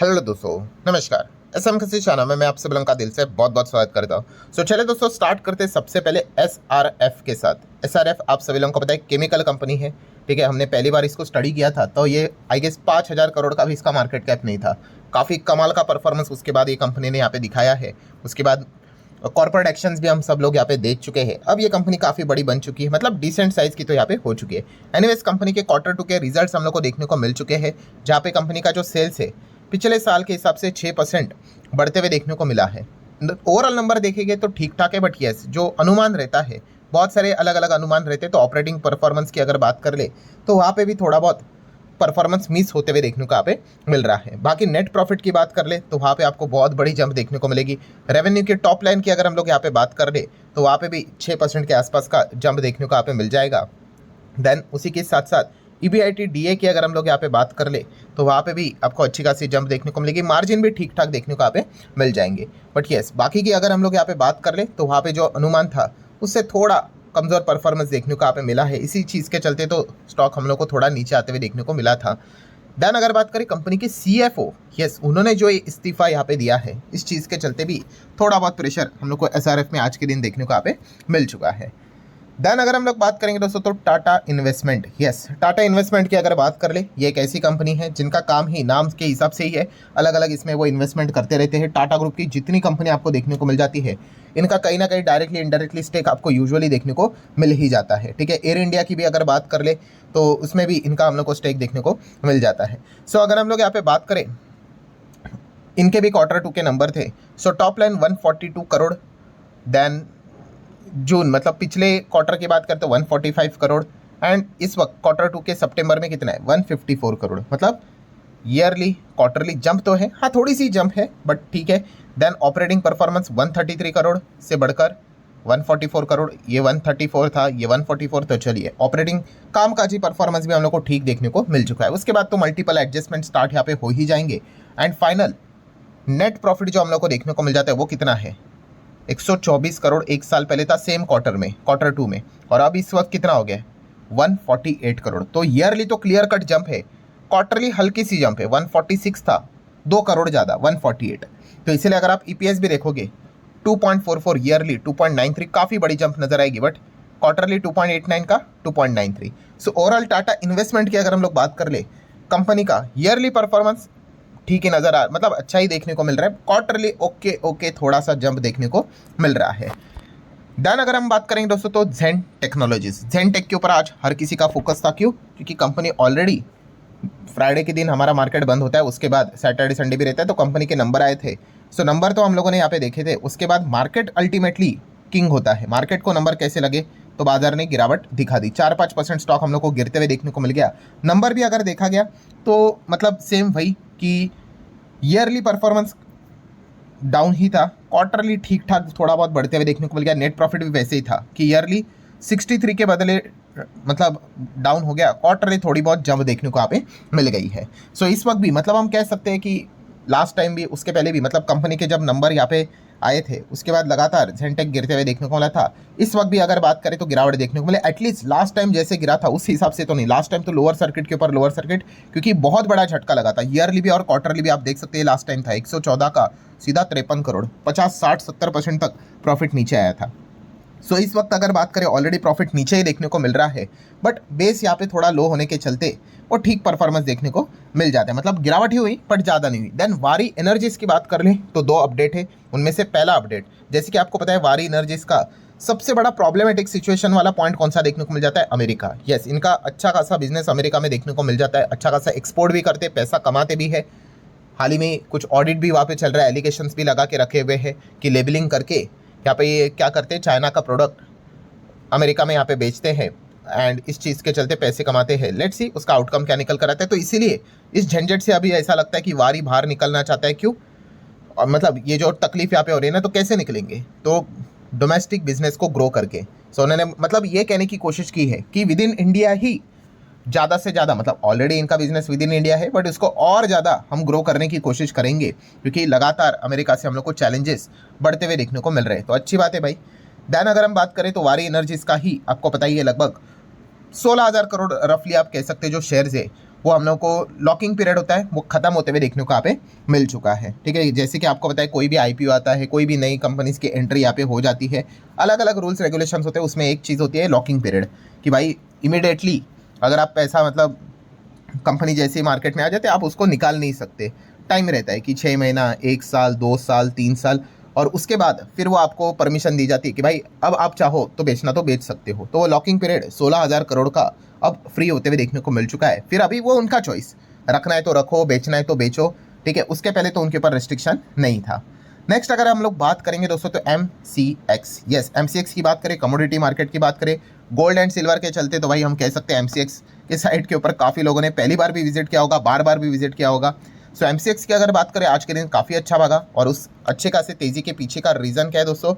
Hello दोस्तों, नमस्कार। SM किसी चैनल में मैं आप सभी लोगों का दिल से बहुत बहुत स्वागत करता हूँ। चलिए दोस्तों, स्टार्ट करते हैं सबसे पहले एसआरएफ के साथ। एसआरएफ आप सभी लोगों को पता है केमिकल कंपनी है, ठीक है। हमने पहली बार इसको स्टडी किया था तो ये आई गेस 5,000 करोड़ का भी इसका मार्केट कैप नहीं था। काफ़ी कमाल का परफॉर्मेंस उसके बाद ये कंपनी ने यहाँ पे दिखाया है। उसके बाद कॉर्पोरेट एक्शंस भी हम सब लोग यहाँ पे देख चुके हैं। अब ये कंपनी काफ़ी बड़ी बन चुकी है, मतलब डिसेंट साइज की तो यहाँ पे हो चुकी है। एनीवेज, कंपनी के Q2 के रिजल्ट्स हम लोग को देखने को मिल चुके हैं, जहाँ पे कंपनी का जो सेल्स है पिछले साल के हिसाब से 6% बढ़ते हुए देखने को मिला है। ओवरऑल नंबर देखेंगे तो ठीक ठाक है, बट यस, जो अनुमान रहता है, बहुत सारे अलग अलग अनुमान रहते हैं। तो ऑपरेटिंग परफॉर्मेंस की अगर बात कर ले तो वहाँ पे भी थोड़ा बहुत परफॉर्मेंस मिस होते हुए देखने को यहाँ पे मिल रहा है। बाकी नेट प्रॉफिट की बात कर ले तो वहाँ पे आपको बहुत बड़ी जंप देखने को मिलेगी। रेवेन्यू के टॉप लाइन की अगर हम लोग यहाँ पे बात कर ले तो वहाँ पे भी 6% के आसपास का जंप देखने को यहाँ पे मिल जाएगा। देन उसी के साथ साथ EBIT DA की अगर हम लोग यहाँ पे बात कर ले तो वहाँ पे भी आपको अच्छी खासी जंप देखने को मिलेगी। मार्जिन भी ठीक ठाक देखने को यहाँ पे मिल जाएंगे। बट यस, बाकी की अगर हम लोग यहाँ पे बात कर ले तो वहाँ पे जो अनुमान था उससे थोड़ा कमज़ोर परफॉर्मेंस देखने को यहाँ पे मिला है। इसी चीज़ के चलते तो स्टॉक हम लोग को थोड़ा नीचे आते हुए देखने को मिला था। देन अगर बात करें कंपनी के CFO, यस, उन्होंने जो इस्तीफा यहाँ पे दिया है, इस चीज़ के चलते भी थोड़ा बहुत प्रेशर हम लोग को SRF में आज के दिन देखने को यहाँ पे मिल चुका है। देन अगर हम लोग बात करेंगे दोस्तों तो Tata investment, yes, Tata investment की अगर बात कर ले, ये एक ऐसी कंपनी है जिनका काम ही नाम के हिसाब से ही है, अलग अलग इसमें वो इन्वेस्टमेंट करते रहते हैं। टाटा ग्रुप की जितनी कंपनी आपको देखने को मिल जाती है, इनका कहीं ना कहीं डायरेक्टली इनडायरेक्टली स्टेक आपको यूजुअली देखने को मिल ही जाता है, ठीक है। एयर इंडिया की भी अगर बात कर ले तो उसमें भी इनका हम लोग को स्टेक देखने को मिल जाता है। सो अगर हम लोग यहाँ पे बात करें, इनके भी Q2 के नंबर थे। So top line 142 crore, then June मतलब पिछले क्वार्टर की बात करते हैं 145 करोड़, एंड इस वक्त Q2 के सितंबर में कितना है 154 करोड़। मतलब ईयरली क्वार्टरली जंप तो है, हाँ थोड़ी सी जंप है, बट ठीक है। देन ऑपरेटिंग परफॉर्मेंस 133 करोड़ से बढ़कर 144 करोड़, ये 134 था, ये 144, तो चलिए ऑपरेटिंग कामकाजी परफॉर्मेंस भी हम लोग को ठीक देखने को मिल चुका है। उसके बाद तो मल्टीपल एडजस्टमेंट स्टार्ट यहाँ पे हो ही जाएंगे। एंड फाइनल नेट प्रॉफिट जो हम लोग को देखने को मिल जाता है वो कितना है 124 करोड़। एक साल पहले था सेम क्वार्टर में, Q2 में, और अब इस वक्त कितना हो गया 148 करोड़। तो ईयरली तो क्लियर कट जंप है, क्वार्टरली हल्की सी जंप है। 146 था, 2 करोड़ ज़्यादा 148। तो इसलिए अगर आप EPS भी देखोगे 2.44, ईयरली 2.93, काफ़ी बड़ी जंप नजर आएगी। बट क्वार्टरली 2.89 का 2.93। सो ओवरऑल टाटा इन्वेस्टमेंट की अगर हम लोग बात कर ले, कंपनी का ईयरली परफॉर्मेंस ठीक ही नज़र आ, मतलब अच्छा ही देखने को मिल रहा है। क्वार्टरली ओके ओके थोड़ा सा जंप देखने को मिल रहा है। देन अगर हम बात करेंगे दोस्तों तो जेन टेक्नोलॉजीज, जेन टेक के ऊपर आज हर किसी का फोकस था। क्यों? क्योंकि कंपनी ऑलरेडी फ्राइडे के दिन हमारा मार्केट बंद होता है, उसके बाद सैटरडे संडे भी रहता है, तो कंपनी के नंबर आए थे। सो नंबर तो हम लोगों ने यहाँ पे देखे थे। उसके बाद मार्केट अल्टीमेटली किंग होता है। मार्केट को नंबर कैसे लगे तो बाजार ने गिरावट दिखा दी, 4-5% स्टॉक हम लोग को गिरते हुए देखने को मिल गया। नंबर भी अगर देखा गया तो मतलब सेम वही कि ईयरली परफॉर्मेंस डाउन ही था, क्वार्टरली ठीक ठाक थोड़ा बहुत बढ़ते हुए देखने को मिल गया। नेट प्रॉफिट भी वैसे ही था कि ईयरली 63 के बदले मतलब डाउन हो गया, क्वार्टरली थोड़ी बहुत जंप देखने को यहाँ पे मिल गई है। सो इस वक्त भी मतलब हम कह सकते हैं कि लास्ट टाइम भी, उसके पहले भी, मतलब कंपनी के जब नंबर यहाँ पे आए थे उसके बाद लगातार जेनटेक गिरते हुए देखने को मिला था। इस वक्त भी अगर बात करें तो गिरावट देखने को मिले। एटलीस्ट लास्ट टाइम जैसे गिरा था उस हिसाब से तो नहीं, लास्ट टाइम तो लोअर सर्किट के ऊपर लोअर सर्किट, क्योंकि बहुत बड़ा झटका लगा था। ईयरली भी और क्वार्टरली भी आप देख सकते हैं, लास्ट टाइम था 114 का सीधा 53 करोड़, 50-60-70% तक प्रॉफिट नीचे आया था। सो इस वक्त अगर बात करें ऑलरेडी प्रॉफिट नीचे ही देखने को मिल रहा है, बट बेस यहाँ पे थोड़ा लो होने के चलते वो ठीक परफॉर्मेंस देखने को मिल जाता है। मतलब गिरावट ही हुई बट ज़्यादा नहीं हुई। देन वारी एनर्जीज की बात कर लें तो 2 अपडेट है। उनमें से पहला अपडेट, जैसे कि आपको पता है वारी एनर्जीज का सबसे बड़ा प्रॉब्लमेटिक सिचुएशन वाला पॉइंट कौन सा देखने को मिल जाता है? अमेरिका। यस, इनका अच्छा खासा बिजनेस अमेरिका में देखने को मिल जाता है, अच्छा खासा एक्सपोर्ट भी करते, पैसा कमाते भी है। हाल ही में कुछ ऑडिट भी वहाँ पे चल रहा है, एलिगेशंस भी लगा के रखे हुए हैं कि लेबलिंग करके यहाँ पे ये क्या करते हैं, चाइना का प्रोडक्ट अमेरिका में यहाँ पे बेचते हैं एंड इस चीज़ के चलते पैसे कमाते हैं। लेट्स सी उसका आउटकम क्या निकल कर आता है। तो इसीलिए इस झंझट से अभी ऐसा लगता है कि वारी बाहर निकलना चाहता है। क्यों? और मतलब ये जो तकलीफ यहाँ पे हो रही है ना, तो कैसे निकलेंगे? तो डोमेस्टिक बिजनेस को ग्रो करके। सो उन्होंने मतलब ये कहने की कोशिश की है कि विद इन इंडिया ही ज़्यादा से ज़्यादा, मतलब ऑलरेडी इनका बिजनेस विद इन इंडिया है, बट इसको और ज़्यादा हम ग्रो करने की कोशिश करेंगे, क्योंकि लगातार अमेरिका से हम लोग को चैलेंजेस बढ़ते हुए देखने को मिल रहे हैं। तो अच्छी बात है भाई। देन अगर हम बात करें तो वारी एनर्जीज का ही आपको पता ही है, लगभग 16,000 करोड़ रफली आप कह सकते हैं जो शेयर्स है वो हम लोग को लॉकिंग पीरियड होता है वो खत्म होते हुए देखने को यहाँ पे मिल चुका है। ठीक है, जैसे कि आपको बताया कोई भी आईपीओ आता है, कोई भी नई कंपनीज की एंट्री यहाँ पे हो जाती है, अलग अलग रूल्स रेगुलेशंस होते हैं, उसमें एक चीज़ होती है लॉकिंग पीरियड कि भाई इमीडिएटली अगर आप पैसा मतलब कंपनी जैसे मार्केट में आ जाते आप उसको निकाल नहीं सकते। टाइम रहता है कि 6 महीना, 1 साल, 2 साल, 3 साल, और उसके बाद फिर वो आपको परमिशन दी जाती है कि भाई अब आप चाहो तो बेचना तो बेच सकते हो। तो वो लॉकिंग पीरियड 16,000 करोड़ का अब फ्री होते हुए देखने को मिल चुका है। फिर अभी वो उनका चॉइस, रखना है तो रखो, बेचना है तो बेचो। ठीक है, उसके पहले तो उनके ऊपर रिस्ट्रिक्शन नहीं था। नेक्स्ट अगर हम लोग बात करेंगे दोस्तों तो MCX, यस MCX की बात करें, कमोडिटी मार्केट की बात करें, गोल्ड एंड सिल्वर के चलते तो भाई हम कह सकते हैं MCX के साइट के ऊपर काफ़ी लोगों ने पहली बार भी विजिट किया होगा, बार बार भी विजिट किया होगा। सो MCX की अगर बात करें आज के दिन काफ़ी अच्छा भागा, और उस अच्छे खासे तेज़ी के पीछे का रीज़न क्या है दोस्तों,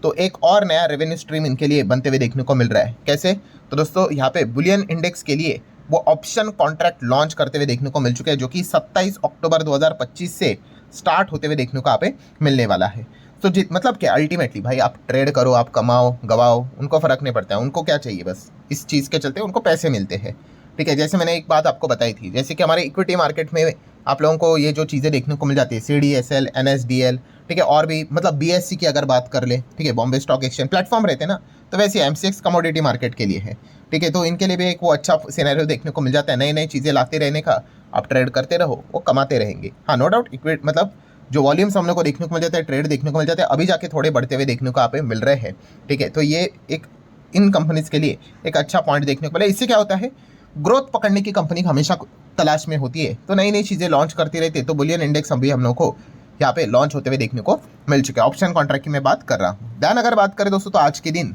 तो एक और नया रेवेन्यू स्ट्रीम इनके लिए बनते हुए देखने को मिल रहा है। कैसे, तो दोस्तों यहाँ पे बुलियन इंडेक्स के लिए वो ऑप्शन कॉन्ट्रैक्ट लॉन्च करते हुए देखने को मिल चुके हैं, जो कि 27 अक्टूबर 2025 से स्टार्ट होते हुए देखने को यहाँ पे मिलने वाला है। तो मतलब क्या, अल्टीमेटली भाई आप ट्रेड करो, आप कमाओ गवाओ, उनको फ़र्क नहीं पड़ता है, उनको क्या चाहिए, बस इस चीज़ के चलते उनको पैसे मिलते हैं। ठीक है, जैसे मैंने एक बात आपको बताई थी, जैसे कि हमारे इक्विटी मार्केट में आप लोगों को ये जो चीज़ें देखने को मिल जाती है, CDSL, NSDL, ठीक है, और भी मतलब BSE की अगर बात कर ले, ठीक है, बॉम्बे स्टॉक एक्सचेंज प्लेटफॉर्म रहते हैं ना, तो वैसे MCX कमोडिटी मार्केट के लिए है। ठीक है, तो इनके लिए भी एक वो अच्छा सिनेरियो देखने को मिल जाता है, नई नई चीज़ें लाते रहने का, आप ट्रेड करते रहो, वो कमाते रहेंगे। हाँ, नो डाउट इक्विटी मतलब जो वॉल्यूम्स हम लोग को देखने को मिल जाता है, ट्रेड देखने को मिल जाता है, अभी जाके थोड़े बढ़ते हुए देखने को यहाँ पे मिल रहे हैं। ठीक है, तो ये एक इन कंपनीज के लिए एक अच्छा पॉइंट देखने को मिला। इससे क्या होता है, ग्रोथ पकड़ने की कंपनी हमेशा तलाश में होती है, तो नई नई चीज़ें लॉन्च करती रहती है। तो बुलियन इंडेक्स अभी हम लोग को यहाँ पे लॉन्च होते हुए देखने को मिल चुका है। ऑप्शन कॉन्ट्रैक्ट की मैं बात कर रहा हूँ। दैन अगर बात करें दोस्तों तो आज के दिन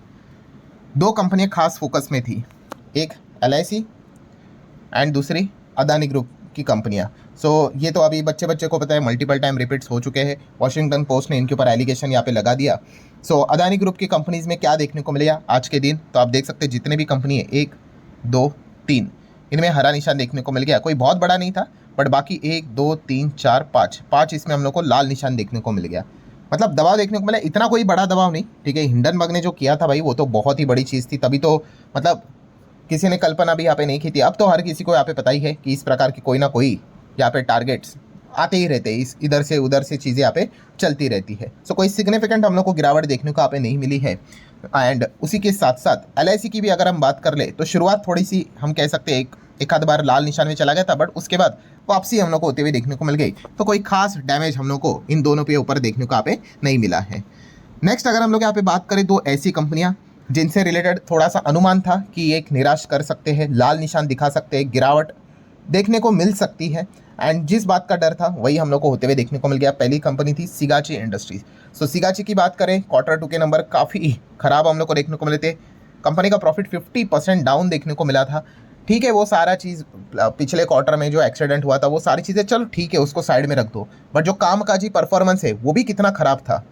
2 कंपनियाँ खास फोकस में थी, एक LIC एंड दूसरी अदानी ग्रुप की कंपनियां। सो ये तो अभी बच्चे बच्चे को पता है, मल्टीपल टाइम रिपीट्स हो चुके हैं, वॉशिंगटन पोस्ट ने इनके ऊपर एलिगेशन यहाँ पे लगा दिया। सो अदानी ग्रुप की कंपनीज में क्या देखने को मिलेगा आज के दिन, तो आप देख सकते हैं जितने भी कंपनी है 1, 2, 3 इनमें हरा निशान देखने को मिल गया। कोई बहुत बड़ा नहीं था, बट बाकी 1, 2, 3, 4, 5 इसमें हम लोग को लाल निशान देखने को मिल गया। मतलब दबाव देखने को मिला, इतना कोई बड़ा दबाव नहीं। ठीक है, हिंडनबर्ग ने जो किया था भाई वो तो बहुत ही बड़ी चीज़ थी, तभी तो मतलब किसी ने कल्पना भी यहाँ पे नहीं की थी। अब तो हर किसी को यहाँ पे पता ही है कि इस प्रकार की कोई ना कोई यहाँ पे टारगेट्स आते ही रहते हैं, इस इधर से उधर से चीज़ें यहाँ पे चलती रहती है। सो कोई सिग्निफिकेंट हम लोग को गिरावट देखने को यहाँ पे नहीं मिली है। एंड उसी के साथ साथ LIC की भी अगर हम बात कर ले तो शुरुआत थोड़ी सी हम कह सकते हैं एक आध बार लाल निशान में चला गया था, बट उसके बाद वापसी हम लोग को होते हुए देखने को मिल गई। तो कोई खास डैमेज हम लोग को इन दोनों पे ऊपर देखने को यहाँ पे नहीं मिला है। नेक्स्ट अगर हम लोग यहाँ पे बात करें तो ऐसी कंपनियाँ जिनसे रिलेटेड थोड़ा सा अनुमान था कि एक निराश कर सकते हैं, लाल निशान दिखा सकते हैं, गिरावट देखने को मिल सकती है, एंड जिस बात का डर था वही हम लोग को होते हुए देखने को मिल गया। पहली कंपनी थी सिगाची इंडस्ट्रीज। सो सिगाची की बात करें, Q2 के नंबर काफ़ी खराब हम लोग को देखने को मिले थे। कंपनी का प्रॉफिट 50% डाउन देखने को मिला था। ठीक है, वो सारा चीज़ पिछले क्वार्टर में जो एक्सीडेंट हुआ था वो सारी चीज़ें चलो ठीक है, उसको साइड में रख दो, बट जो कामकाजी परफॉर्मेंस है वो भी कितना ख़राब था।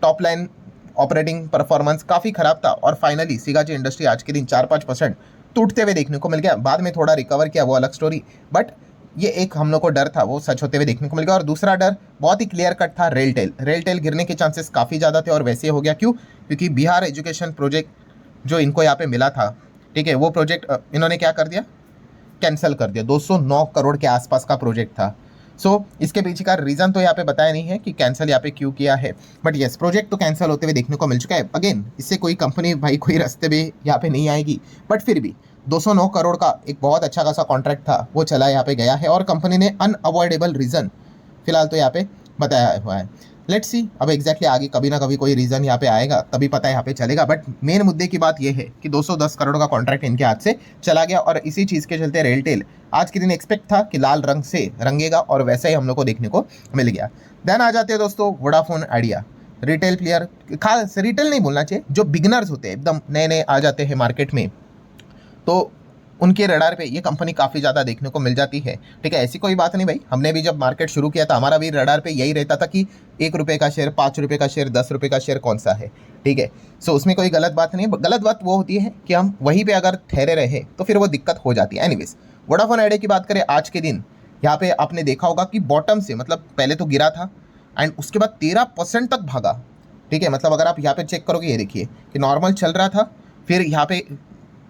टॉप लाइन ऑपरेटिंग परफॉर्मेंस काफ़ी ख़राब था, और फाइनली सिगाची इंडस्ट्री आज के दिन 4-5% टूटते हुए देखने को मिल गया। बाद में थोड़ा रिकवर किया, वो अलग स्टोरी, बट ये एक हम लोग को डर था वो सच होते हुए देखने को मिल गया। और दूसरा डर बहुत ही क्लियर कट था, रेलटेल गिरने के चांसेस काफ़ी ज़्यादा थे, और वैसे हो गया। क्यों? क्योंकि बिहार एजुकेशन प्रोजेक्ट जो इनको यहाँ पे मिला था, ठीक है, वो प्रोजेक्ट इन्होंने क्या कर दिया, कैंसिल कर दिया। 209 करोड़ के आसपास का प्रोजेक्ट था। सो इसके पीछे का रीज़न तो यहाँ पे बताया नहीं है कि कैंसिल यहाँ पे क्यों किया है, बट यस प्रोजेक्ट तो कैंसिल होते हुए देखने को मिल चुका है। अगेन इससे कोई कंपनी भाई कोई रास्ते में यहाँ पे नहीं आएगी, बट फिर भी 209 करोड़ का एक बहुत अच्छा खासा कॉन्ट्रैक्ट था, वो चला यहाँ पे गया है, और कंपनी ने अनअवॉइडेबल रीज़न फिलहाल तो यहाँ पे बताया हुआ है। लेट्स सी अब एग्जैक्टली आगे कभी ना कभी कोई रीज़न यहाँ पे आएगा तभी पता यहाँ पे चलेगा, बट मेन मुद्दे की बात ये है कि 210 करोड़ का कॉन्ट्रैक्ट इनके हाथ से चला गया, और इसी चीज़ के चलते रेलटेल आज के दिन एक्सपेक्ट था कि लाल रंग से रंगेगा, और वैसा ही हम लोग को देखने को मिल गया। देन आ जाते हैं दोस्तों वोडाफोन आइडिया, रिटेल प्लेयर, खास रिटेल नहीं बोलना चाहिए, जो बिगनर्स होते हैं एकदम नए नए आ जाते हैं मार्केट में, तो उनके रडार पे ये कंपनी काफ़ी ज़्यादा देखने को मिल जाती है। ठीक है, ऐसी कोई बात नहीं भाई, हमने भी जब मार्केट शुरू किया था हमारा भी रडार पे यही रहता था कि 1 रुपये का शेयर, 5 रुपये का शेयर, 10 रुपये का शेयर कौन सा है। ठीक है, सो उसमें कोई गलत बात नहीं। गलत बात वो होती है कि हम वहीं पे अगर ठहरे रहे तो फिर वो दिक्कत हो जाती है। एनीवेज वोडाफोन आइडिया की बात करें आज के दिन, यहाँ पे आपने देखा होगा कि बॉटम से मतलब पहले तो गिरा था एंड उसके बाद 13% तक भागा। ठीक है, मतलब अगर आप यहाँ पे चेक करोगे, ये देखिए कि नॉर्मल चल रहा था, फिर यहाँ पे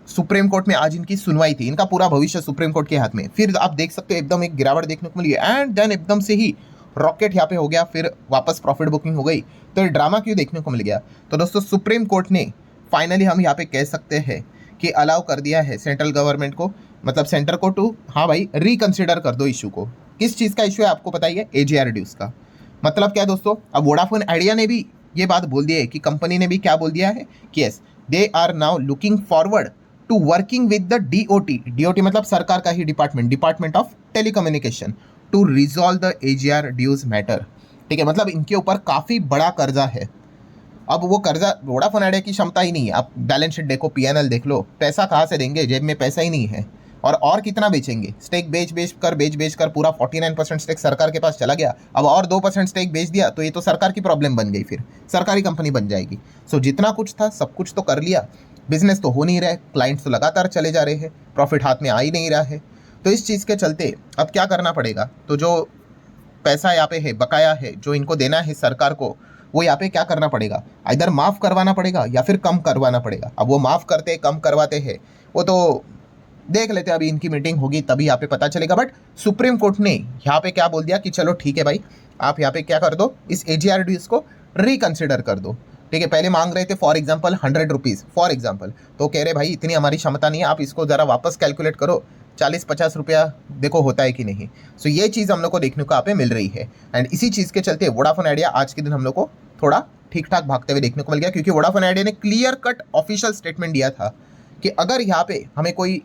सुप्रीम कोर्ट में आज इनकी सुनवाई थी, इनका पूरा भविष्य सुप्रीम कोर्ट के हाथ में। फिर आप देख सकते हो एकदम एक गिरावट देखने को मिली एंड देन एकदम से ही रॉकेट यहाँ पे हो गया, फिर वापस प्रॉफिट बुकिंग हो गई। तो ये ड्रामा क्यों देखने को मिल गया? तो दोस्तों सुप्रीम कोर्ट ने फाइनली हम यहाँ पे कह सकते हैं कि अलाउ कर दिया है सेंट्रल गवर्नमेंट को, मतलब सेंटर को टू, हाँ भाई रिकंसिडर कर दो इशू को। किस चीज़ का इशू है आपको पता ही है, AGR ड्यूज का। मतलब क्या दोस्तों, अब वोडाफोन आइडिया ने भी ये बात बोल दी है कि कंपनी ने भी क्या बोल दिया है कि yes they are now looking forward to working with the DOT मतलब सरकार का ही department of telecommunication to resolve the AGR dues matter. ठीक है, मतलब इनके ऊपर काफ़ी बड़ा कर्जा है। अब वो कर्जा वोडाफोन आइडिया की क्षमता ही नहीं है। आप बैलेंस शीट देखो, PNL देख लो, पैसा कहाँ से देंगे, जेब में पैसा ही नहीं है। और कितना बेचेंगे? स्टेक बेच कर पूरा 49% स्टेक सरकार के पास चला गया। अब और 2% स्टेक बेच दिया तो ये तो सरकार की प्रॉब्लम बन गई, फिर सरकारी कंपनी बन जाएगी। सो जितना कुछ था सब कुछ तो कर लिया, बिजनेस तो हो नहीं रहा है, क्लाइंट्स तो लगातार चले जा रहे हैं, प्रॉफिट हाथ में आ ही नहीं रहा है। तो इस चीज़ के चलते अब क्या करना पड़ेगा? तो जो पैसा यहाँ पे है, बकाया है, जो इनको देना है सरकार को, वो यहाँ पे क्या करना पड़ेगा? इधर माफ़ करवाना पड़ेगा या फिर कम करवाना पड़ेगा। अब वो माफ़ करते कम करवाते हैं वो तो देख लेते हैं, अभी इनकी मीटिंग होगी तभी यहाँ पे पता चलेगा। बट सुप्रीम कोर्ट ने यहाँ पे क्या बोल दिया कि चलो ठीक है भाई, आप यहाँ पे क्या कर दो, इस AGR ड्यूज को रिकंसिडर कर दो। ठीक है, पहले मांग रहे थे for example 100 rupees for example, तो कह रहे भाई इतनी हमारी क्षमता नहीं है, आप इसको ज़रा वापस कैलकुलेट करो, 40-50 रुपया देखो होता है कि नहीं। सो ये चीज़ हम लोग को देखने को यहाँ पे मिल रही है। एंड इसी चीज़ के चलते वोडाफोन आइडिया आज के दिन हम लोग को थोड़ा ठीक ठाक भागते हुए देखने को मिल गया, क्योंकि वोडाफोन आइडिया ने क्लियर कट ऑफिशियल स्टेटमेंट दिया था कि अगर यहाँ पे हमें कोई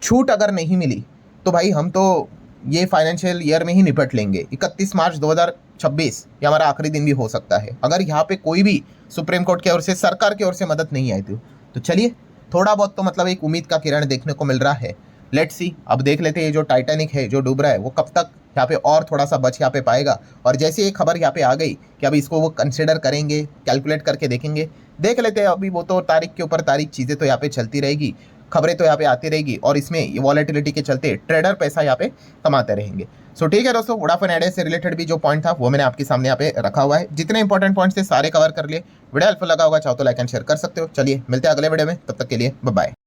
छूट अगर नहीं मिली तो भाई हम तो ये फाइनेंशियल ईयर में ही निपट लेंगे। 31 मार्च 2026 ये हमारा आखिरी दिन भी हो सकता है, अगर यहाँ पे कोई भी सुप्रीम कोर्ट की ओर से, सरकार की ओर से मदद नहीं आई तो चलिए थोड़ा बहुत तो मतलब एक उम्मीद का किरण देखने को मिल रहा है। लेट्स सी, अब देख लेते हैं ये जो टाइटैनिक है जो डूब रहा है वो कब तक यहाँ पे और थोड़ा सा बच यहाँ पे पाएगा। और जैसे ये खबर यहाँ पे आ गई कि अभी इसको वो कंसिडर करेंगे, कैलकुलेट करके देखेंगे, देख लेते हैं। अभी वो तो तारीख के ऊपर तारीख चीज़ें तो यहाँ पे चलती रहेगी, खबरें तो यहाँ पे आती रहेगी, और इसमें ये वॉलेटिलिटी के चलते ट्रेडर पैसा यहाँ पे कमाते रहेंगे। सो ठीक है दोस्तों, वोडाफोन आइडिया से रिलेटेड भी जो पॉइंट था वो मैंने आपके सामने यहाँ पे रखा हुआ है। जितने इंपॉर्टेंट पॉइंट्स थे सारे कवर कर लिए। वीडियो हेल्पफुल लगा होगा चाहो तो लाइक एंड शेयर कर सकते हो। चलिए मिलते हैं अगले वीडियो में, तब तक के लिए बाय बाय।